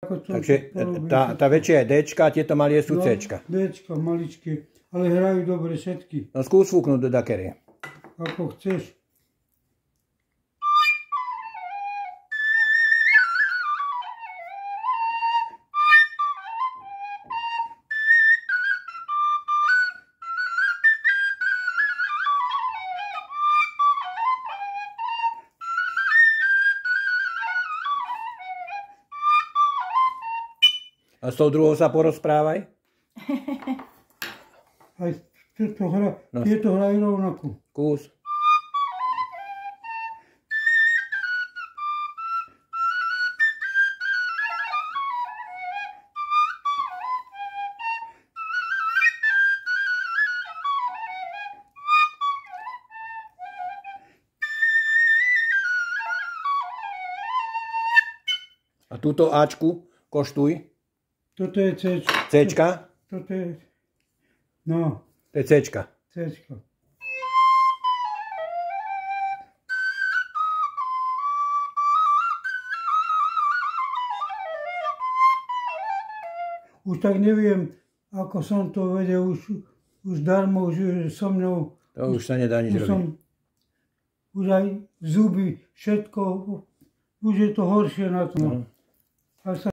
Takže tá väčšia je Dčka a tieto malé sú Cčka. Dčka, maličké, ale hrajú dobre všetky. No skús fúknuť do dakery. Ako chceš. A s tou druhou sa porozprávaj. Aj tieto hrajú rovnako. Kús. A túto Ačku koštuj. Toto je Cčka. Cčka? Toto je... No. To je Cčka. Cčka. Už tak neviem, ako som to vedel, už darmo, už so mnou... To už sa nedá nič robiť. Už aj zuby, všetko, už je to horšie na tom.